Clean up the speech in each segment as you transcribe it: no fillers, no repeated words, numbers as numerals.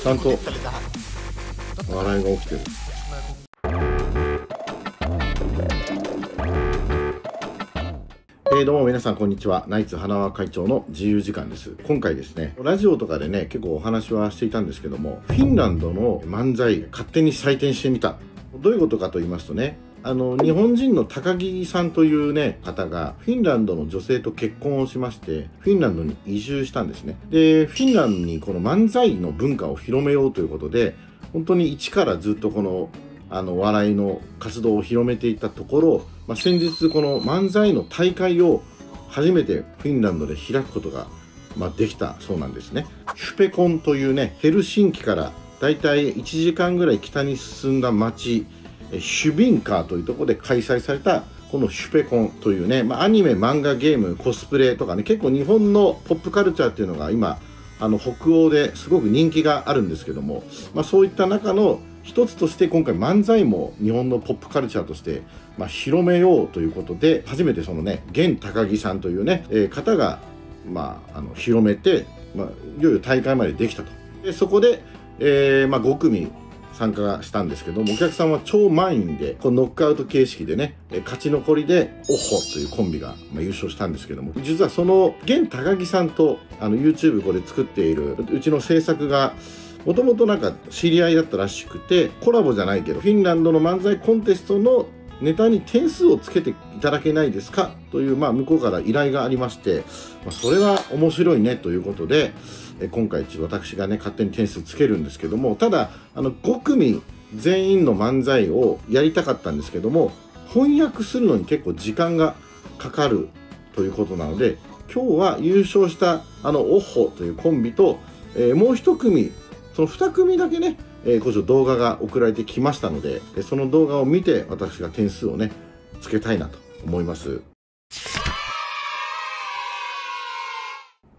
ちゃんと笑いが起きてる。どうも皆さんこんにちは。ナイツ花輪会長の自由時間です。今回ですね、ラジオとかでね、結構お話はしていたんですけども、フィンランドの漫才、勝手に採点してみた。どういうことかと言いますとね、日本人の高木さんというね、方が、フィンランドの女性と結婚をしまして、フィンランドに移住したんですね。で、フィンランドにこの漫才の文化を広めようということで、本当に一からずっとこの、笑いの活動を広めていったところ、先日この漫才の大会を初めてフィンランドで開くことが、できたそうなんですね。シュペコンというね、ヘルシンキからだいたい1時間ぐらい北に進んだ町、シュビンカーというところで開催されたこのシュペコンというね、アニメ、漫画、ゲーム、コスプレとかね、結構日本のポップカルチャーっていうのが今北欧ですごく人気があるんですけども、そういった中の一つとして今回漫才も日本のポップカルチャーとして、広めようということで、初めてそのね、現高木さんというね、方が、広めて、いよいよ大会までできたと。でそこで、5組参加したんですけども、お客さんは超満員で、このノックアウト形式でね、勝ち残りでオッホというコンビが、優勝したんですけども、実はその現高木さんとYouTube これ作っているうちの制作がもともとなんか知り合いだったらしくて、コラボじゃないけどフィンランドの漫才コンテストのネタに点数をつけていただけないですかという、向こうから依頼がありまして、それは面白いねということで、今回私がね勝手に点数つけるんですけども、ただ5組全員の漫才をやりたかったんですけども、翻訳するのに結構時間がかかるということなので、今日は優勝したオッホというコンビと、もう一組、その2組だけね、動画が送られてきましたので、その動画を見て私が点数をねつけたいなと思います。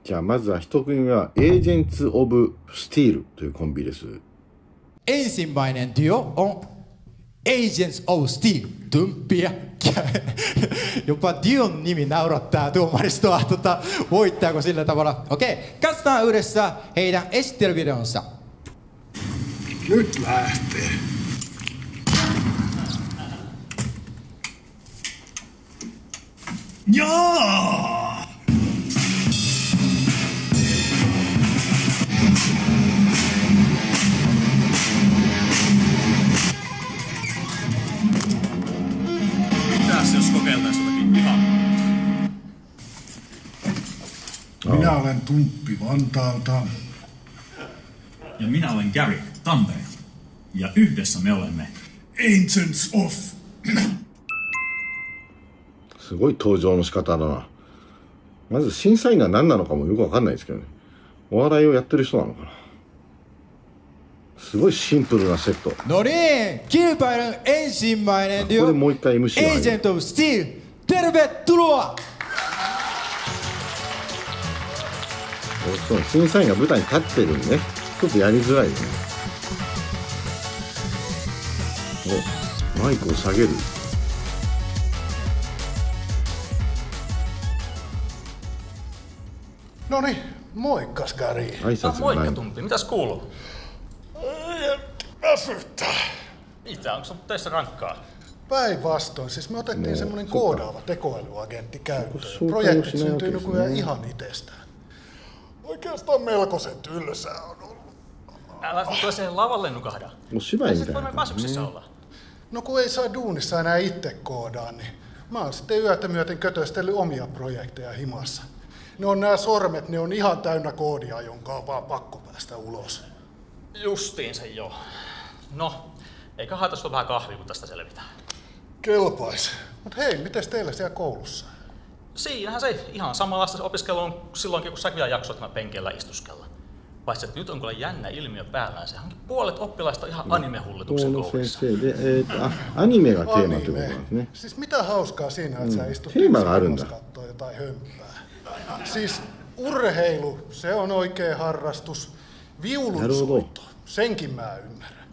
じゃあまずは1組目はエージェンツ・オブ・スティールというコンビです。Ensimmäinen duo on Agents of Steel. Dumppia. Jopa Dion nimi naurattaa tuomaristoa. Voittaako sillä tavalla? Okei, katsotaan yhdessä heidän esittelyvideonsa. Nyt lähtee. Jaa! Mitäs jos kokeiltais jotakin ihan? Minä olen Tumppi Vantaalta. Ja minä olen Gary Tampereelta. Ja yhdessä me olemme Agents of. すごい登場の仕方だな。まず審査員が何なのかもよくわかんないですけどね。お笑いをやってる人なのかな。すごいシンプルなセット。No niin, kilpailun ensimmäinen これ duo もう一回 MC が入る。 Agent of Steel. Tervetuloa! そう、審査員が舞台に立ってるんでね、ちょっとやりづらいよね。お、マイクを下げる。No niin, moikkas Gary. 挨拶がない。 Moikka Tumpi, mitäs kuuluu? Väsyttää. Mitä, onko sun teistä rankkaa? Päinvastoin, siis me otettiin semmonen koodaava tekoälyagentti käyttöön. Sulta Projekti sinä syntyi oikeesti, nykyään ihan itsestään. Oikeastaan melkoisen tylsää on ollut. Älä tule siihen lavalle nukahda. お芝居みたい Sitten な voimme 感じね。 kasuksissa olla. No kun ei saa duunissa enää itse koodaa, niin mä oon sitten yötä myöten kötöstellyt omia projekteja himassa. Ne on nää sormet, ne on ihan täynnä koodia, jonka on vaan pakko päästä ulos. Justiinsa joo. No, eikä haeta sulla vähän kahvia, kun tästä selvitään. Kelpais. Mut hei, mites teillä siellä koulussa? Siinähän se ihan samanlaista opiskelua on silloinkin, kun sä vielä jaksoit mä penkillä istuskella. Paitsi, että nyt on kyllä jännä ilmiö päällään. Sehän puolet oppilaista on ihan anime-hullutuksen この先 koulussa. 生で、アニメがテーマということなんですね。 Siis mitä hauskaa siinä, että sä istut Teemaga yksin arvonta. kattoo jotain hömppää. Siis urheilu, se on oikea harrastus. Viulun soitto, senkin mä ymmärrän.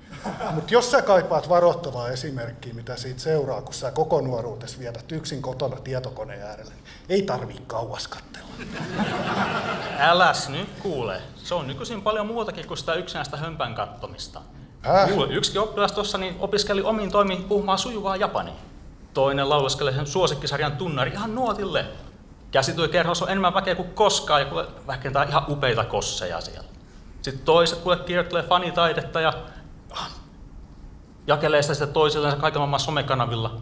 Mutta jos sä kaipaat varoittavaa esimerkkiä, mitä siitä seuraa, kun sä koko nuoruutesi vietät yksin kotona tietokoneen äärelle, niin ei tarvii kauas katsella. Äläs nyt kuule. Se on nykyisin paljon muutakin kuin sitä yksinäistä hömpän kattomista. Kuule, yksikin oppilas tuossa niin opiskeli omiin toimiin puhumaan sujuvaa japania. Toinen lauleskeli sen suosikkisarjan tunnari ihan nuotille. Käsityökerhossa on enemmän väkeä kuin koskaan ja kuule vähkentää ihan upeita kosseja siellä. Sitten toiset kuule kirjoittelee fanitaidetta ja jakelee sitä toisilleen kaikilla maailman somekanavilla.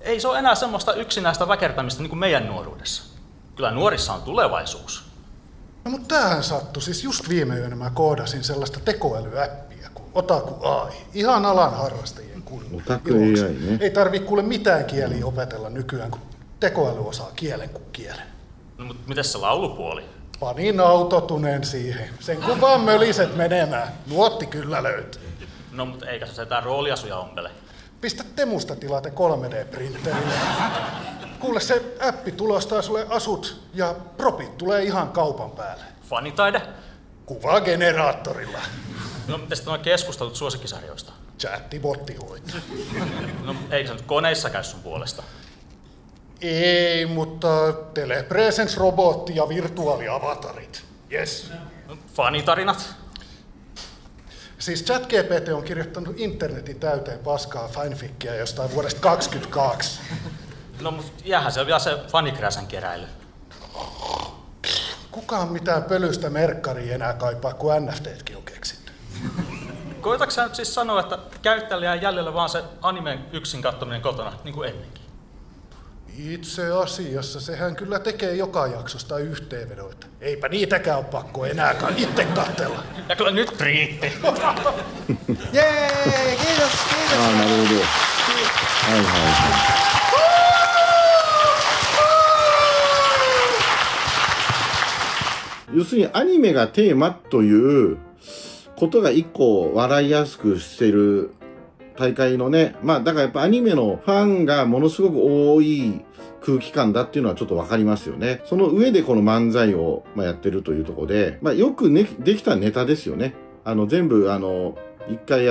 Ei se ole enää semmoista yksinäistä väkertämistä niin kuin meidän nuoruudessa. Kyllä nuorissa on tulevaisuus. No mutta tämähän sattui. Siis just viime yönä mä koodasin sellaista tekoälyappia kuin Otaku AI. Ihan alan harrastajien iloksi. Ei tarvii kuule mitään kieliä opetella nykyään, kun tekoäly osaa kielen kuin kielen. No mutta mites se laulupuoli? Panin autotuneen siihen. Sen kun vaan möliset menemään. Nuotti kyllä löytyy. No mutta eikä se tää rooliasuja ompele. Pistä Temusta tilate 3D-printerille. Kuule, se appi tulostaa sulle asut ja propit tulee ihan kaupan päälle. Fanitaide? Kuvageneraattorilla. No miten sitten on keskustelut suosikkisarjoista? Chattibotti hoitaa. No eikö se nyt koneissa käy sun puolesta? Ei, mutta telepresence-robotti ja virtuaaliavatarit. Yes. No, fanitarinat? Siis ChatGPT on kirjoittanut internetin täyteen paskaa fanfickia jostain vuodesta 2022. No mut jäähän se on vielä se fanikräsän keräily. Kukaan mitään pölystä merkkaria enää kaipaa, kun NFTtkin on keksitty. Koitatko sä nyt siis sanoa, että käyttäjälle jää jäljellä vaan se animen yksin katsominen kotona, niin kuin ennenkin? Itse asiassa sehän kyllä tekee joka jaksosta yhteenvedoita. Eipä niitäkään ole pakko enääkään itse katsella. Ja kyllä nyt riitti. Jee, kiitos. Aina luudu. Ai.要するにアニメがテーマということが一個笑いやすくしてる大会のね、まあだからやっぱアニメのファンがものすごく多い空気感だっていうのはちょっとわかりますよね。その上でこの漫才をやってるというところで、よくね、できたネタですよね。全部一回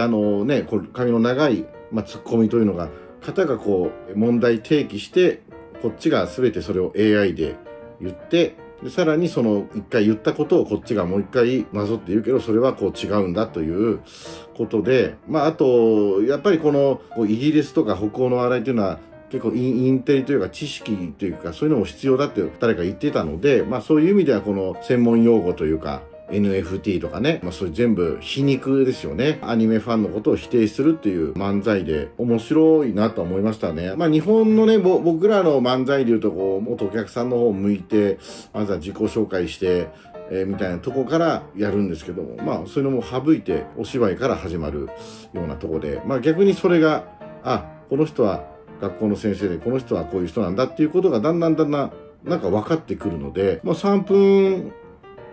ね、髪の長い、ツッコミというのが、方がこう問題提起して、こっちが全てそれを AI で言って、でさらにその一回言ったことをこっちがもう一回なぞって言うけど、それはこう違うんだということで、あと、やっぱりこのイギリスとか北欧の笑いというのは結構インテリというか知識というかそういうのも必要だって誰か言ってたので、そういう意味ではこの専門用語というか、NFT とかね、そういう全部皮肉ですよね。アニメファンのことを否定するっていう漫才で面白いなと思いましたね。日本のね、僕らの漫才でいうとこう、もっとお客さんの方を向いて、まずは自己紹介して、みたいなとこからやるんですけども、そういうのも省いてお芝居から始まるようなとこで、逆にそれが、この人は学校の先生で、この人はこういう人なんだっていうことがだんだんなんか分かってくるので、3分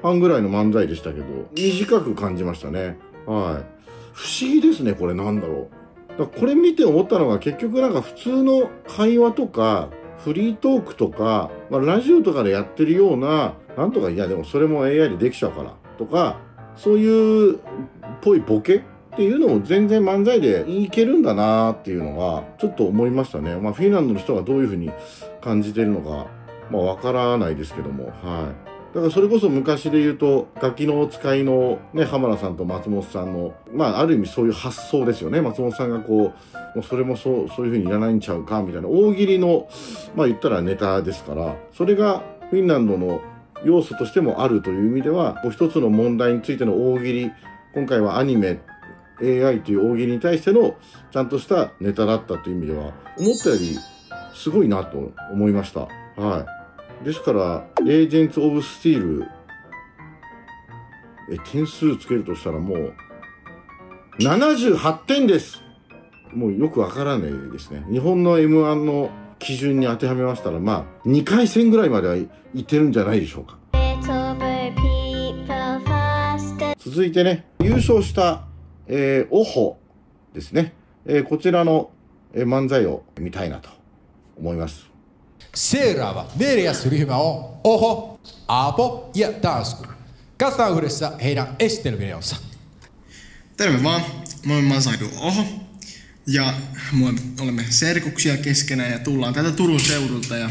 半ぐらいの漫才でしたけど、短く感じましたね。はい。不思議ですね、これなんだろう。だからこれ見て思ったのが結局なんか普通の会話とか、フリートークとか、ラジオとかでやってるような、なんとか、いやでもそれも AI でできちゃうから、とか、そういうっぽいボケっていうのも全然漫才でいけるんだなーっていうのが、ちょっと思いましたね。フィンランドの人がどういうふうに感じてるのか、わからないですけども、はい。だからそれこそ昔で言うと、ガキの使いのね、浜田さんと松本さんの、ある意味そういう発想ですよね。松本さんがこう、それもそういう風にいらないんちゃうか、みたいな大喜利の、言ったらネタですから、それがフィンランドの要素としてもあるという意味では、一つの問題についての大喜利、今回はアニメ、AI という大喜利に対してのちゃんとしたネタだったという意味では、思ったよりすごいなと思いました。はい。ですから、エージェンツ・オブ・スティール、点数つけるとしたらもう、78点です。もうよくわからないですね。日本の M1 の基準に当てはめましたら、2回戦ぐらいまではいってるんじゃないでしょうか。続いてね、優勝した、オホですね。こちらの、漫才を見たいなと思います。Seuraava 4. ryhmä on Oho, Aapo ja Tansku. Katsotaan yhdessä heidän esitelmineonsa. Terve vaan. Mä olen Mansaidu Oho. Ja olemme serkuksia keskenään ja tullaan täältä Turun seudulta. Ja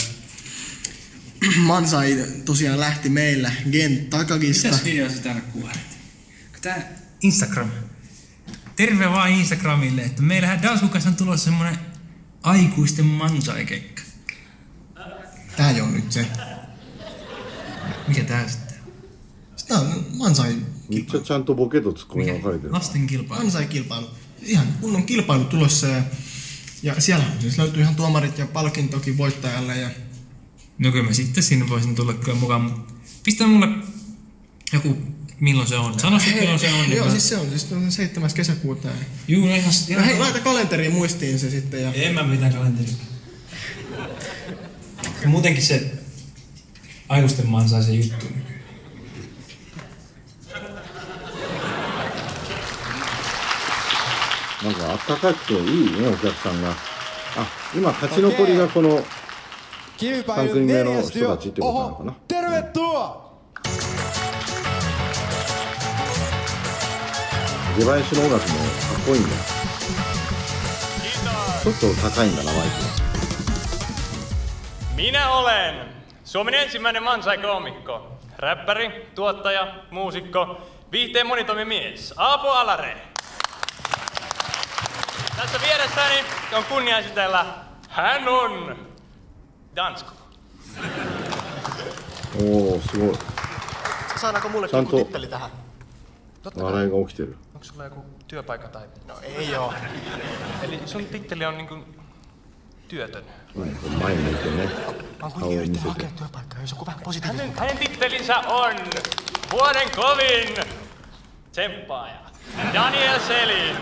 Mansai tosiaan lähti meillä Gen Takagista. Mitäs video sä täällä kuvaat? Tää Instagram. Terve vaan Instagramille, että meillähän Dansukassa on tulossa semmonen aikuisten Mansai-keikka. Tää ei oo nyt se. Mikä tää sitten? Tää on Mansai. めっちゃちゃんとボケとツッコミが分かれてる。 Lasten kilpailu. Mansai-kilpailu. Ihan kunnon kilpailu tulossa ja siellä siis löytyy ihan tuomarit ja palkintokin voittajalle. Ja... No kyllä mä sitten sinne voisin tulla kyllä mukaan, mutta pistä mulle joku, milloin se on. Sano sitten milloin se on. Joo, siis se on 7. kesäkuuta. Juu, ihan... Hei, laita kalenteriin muistiin se sitten. Ja... En mä mitään kalenteriin. Ja muutenkin se aikuisten Mansai se juttu.なんかあったかくていいね、お客さんが。あ、今勝ち残りがこの3組目の人たちってことなのかな。 Tervetuloa! 出囃子の音楽もかっこいいんだよ。ちょっと高いんだな、マイクが。 Minä olen Suomen ensimmäinen Mansai-koomikko, räppäri, tuottaja, muusikko, viihteen monitoimimies Aapo Alare. Tässä vieressäni on kunnia esitellä, hän on Dansko. おー、すごい。 Saadaanko mullekin joku titteli tähän?笑いが起きてる。 Onko sulla joku työpaikka tai... No ei oo. Eli sun titteli on niinku työtön. 前向いてね。 Mä oon 顔を kuitenkin 見 yrittänyt せて hakea。 työpaikkaa, jos joku vähän positiivista. Hänen tittelinsä on vuoden kovin tsemppaaja Daniel Selin.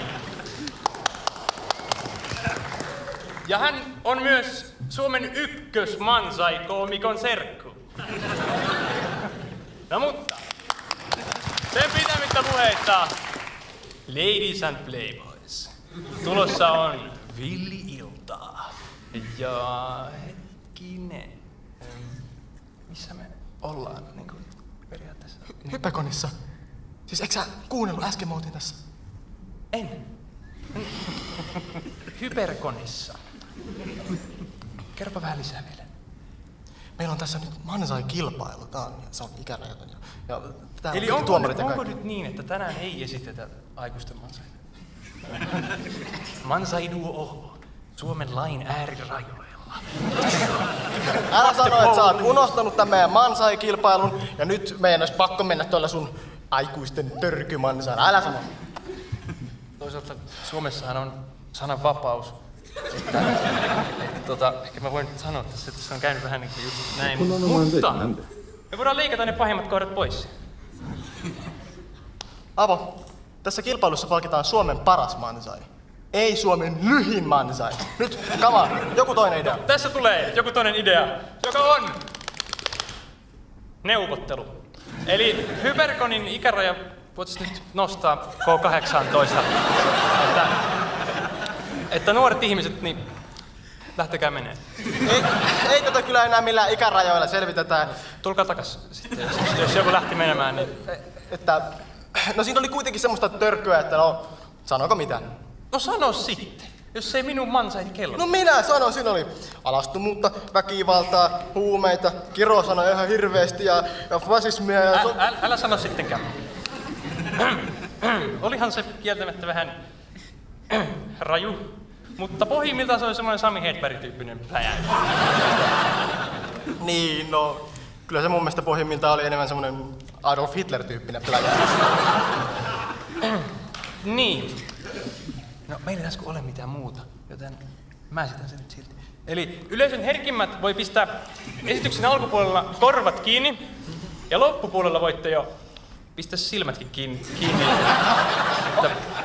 Ja hän on myös Suomen ykkös Mansai-koomikon serkku. No mutta, sen pitämättä puheita, ladies and playboys. Tulossa on villi-iltaa. Ja hetkinen, missä me ollaan niin kuin periaatteessa? Hypäkonissa. Siis eikö sä kuunnellut äsken mä otin tässä? En. Hyperkonissa. Kerropa vähän lisää vielä. Meillä on tässä nyt Mansai-kilpailu. Se on ikärajaton. Ja tää Eli on tuomarit ja onko kaikki. nyt niin, että tänään ei esitetä aikuisten Mansaita? Mansaidu Oho, Suomen lain äärirajoilla. Älä sano, että sä oot unohtanut tämän meidän Mansai-kilpailun ja nyt meidän olisi pakko mennä tuolla sun aikuisten törkymansaan. Älä sano. Toisaalta Suomessahan on sananvapaus. Ehkä mä voin sanoa tässä, että se on käynyt vähän niin kuin just näin. Mutta me voidaan leikata ne pahimmat kohdat pois. Avo, tässä kilpailussa palkitaan Suomen paras Mansai. Ei Suomen lyhin Mansai. Nyt, come on, joku toinen idea. Tässä tulee joku toinen idea, joka on neuvottelu. Eli Hyperkonin ikäraja voitaisiin nyt nostaa K18. Että nuoret ihmiset, niin lähtekää menee. Ei tätä kyllä enää millään ikärajoilla selvitetään. Tulkaa takas sitten, jos joku lähti menemään, niin... No siinä oli kuitenkin semmoista törkyä, että no, sanoiko mitä? No sano sitten, jos ei minun mansaini kello. No minä sanoin, siinä oli alastumuutta, väkivaltaa, huumeita, kirosanoja ihan hirveästi ja fasismia ja... Älä sano sittenkään. Olihan se kieltämättä vähän raju, mutta pohjimmiltaan se oli semmoinen Sami Hedberg-tyyppinen pläjäys. Niin, no... Kyllä se mun mielestä pohjimmiltaan oli enemmän semmoinen Adolf Hitler-tyyppinen pläjäys. Niin. No meillä ei äsken ole mitään muuta, joten mä esitän sen nyt silti. Eli yleisön herkimmät voi pistää esityksen alkupuolella korvat kiinni ja loppupuolella voitte jo pistää silmätkin kiinni.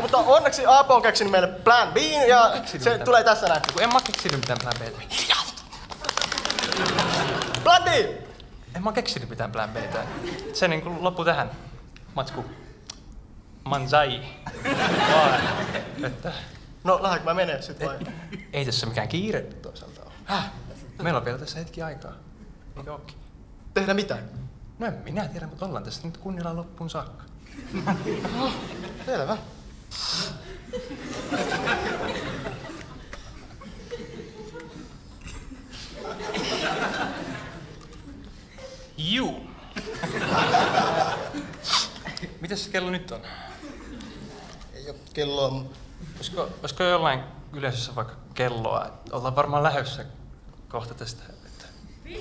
Mutta onneksi Aapo on keksinyt meille plan B ja se tulee tässä näin. En mä keksinyt mitään plan B:tä. Plan B! En mä keksinyt mitään plan B:tä. Se niin kuin loppu tähän. Matsku. Mansai. Vaan. Että... No lähdekö mä menee sit vai? Ei tässä mikään kiire toisaalta ole. Häh? Meillä on vielä tässä hetki aikaa. Eikö ookin? Tehdä mitä? No en minä tiedä, mutta ollaan tässä nyt kunnilla loppuun saakka. Selvä. Juu. Mitäs se kello nyt on? Ei oo kelloa. Olisiko jollain yleisössä vaikka kelloa? Ollaan varmaan lähdössä kohta tästä. 15.16.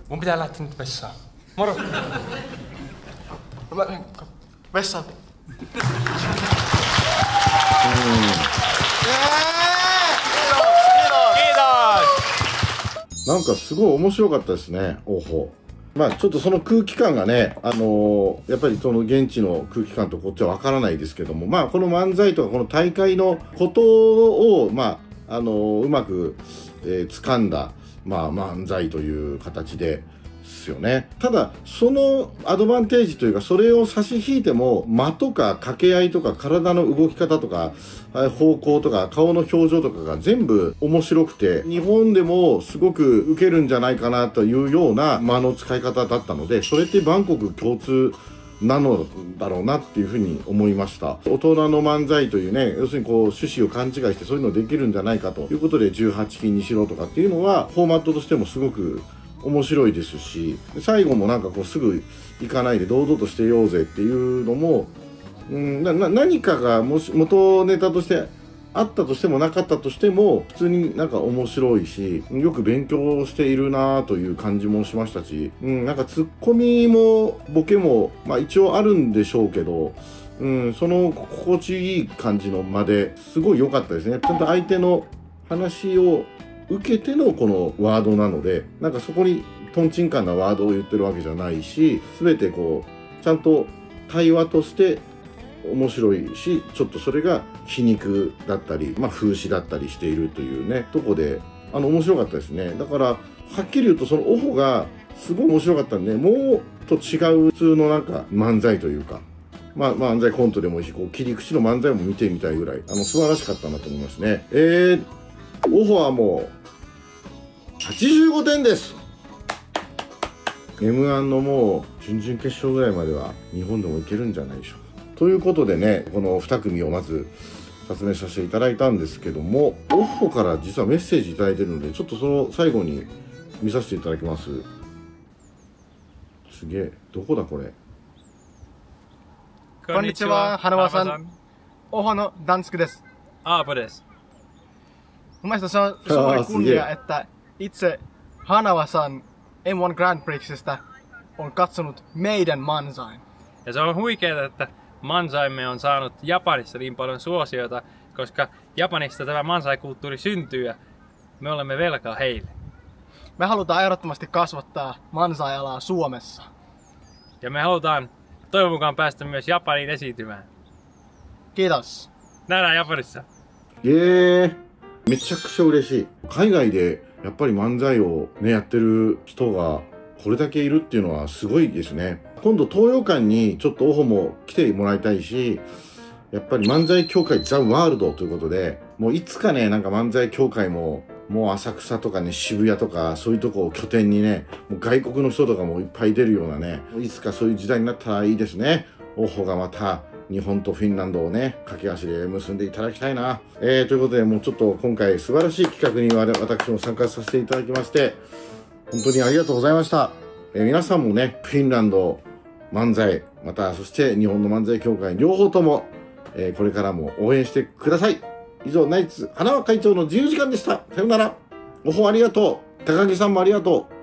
Mun pitää lähteä nyt vessaan. Moro! Vessaan.なんかすごい面白かったですね、オホ。まあちょっとその空気感がね、やっぱりその現地の空気感とこっちはわからないですけども、まあこの漫才とかこの大会のことを、まあ、うまく、掴んだ、まあ漫才という形ですよね。ただ、そのアドバンテージというか、それを差し引いても、間とか掛け合いとか体の動き方とか、方向とか顔の表情とかが全部面白くて、日本でもすごく受けるんじゃないかなというような間の使い方だったので、それってバンコク共通なのだろうなっていうふうに思いました。大人の漫才というね、要するにこう趣旨を勘違いしてそういうのできるんじゃないかということで18禁にしろとかっていうのは、フォーマットとしてもすごく面白いですし、最後もなんかこうすぐ行かないで堂々としてようぜっていうのも、何かがもし元ネタとしてあったとしてもなかったとしても普通になんか面白いし、よく勉強しているなという感じもしましたし、なんかツッコミもボケもまあ一応あるんでしょうけど、その心地いい感じの間ですごい良かったですね。ちゃんと相手の話を受けてのこのワードなので、なんかそこにトンチンカンなワードを言ってるわけじゃないし、全てこうちゃんと対話として面白いし、ちょっとそれが皮肉だったり、まあ風刺だったりしているというねとこで面白かったですね。だからはっきり言うとそのオホがすごい面白かったんで、もうと違う普通のなんか漫才というか、まあ漫才コントでもいいし、こう切り口の漫才も見てみたいぐらい素晴らしかったなと思いますね。オホはもう85点です。 M1 のもう準々決勝ぐらいまでは日本でもいけるんじゃないでしょうか。ということでね、この2組をまず説明させていただいたんですけども、オホから実はメッセージいただいてるので、ちょっとその最後に見させていただきます。すげえ、どこだこれ。こんにちは、花輪さん。オホのダンスクです。Aapo des. Mun mielestä se on suuri kunnia, että itse Hanava-san M1 Grand Prixistä on katsonut meidän mansain. Ja se on huikeaa, että mansaimme on saanut Japanissa niin paljon suosiota, koska Japanista tämä mansai-kulttuuri syntyy ja me olemme velkaa heille. Me halutaan ehdottomasti kasvattaa mansai-alaa Suomessa. Ja me halutaan toivon mukaan päästä myös Japaniin esiintymään. Kiitos. Nähdään Japanissa. めちゃくちゃ嬉しい。海外でやっぱり漫才をねやってる人がこれだけいるっていうのはすごいですね。今度東洋館にちょっとオホも来てもらいたいし、やっぱり漫才協会ザ・ワールドということで、もういつかねなんか漫才協会ももう浅草とかね渋谷とかそういうとこを拠点にね、もう外国の人とかもいっぱい出るようなね、いつかそういう時代になったらいいですね。オホがまた日本とフィンランドをね駆け足で結んでいただきたいな。ということでもうちょっと今回素晴らしい企画に私も参加させていただきまして本当にありがとうございました。皆さんもねフィンランド漫才またそして日本の漫才協会両方とも、これからも応援してください。以上ナイツ花輪会長の自由時間でした。さようなら。オホありがとう。高木さんもありがとう。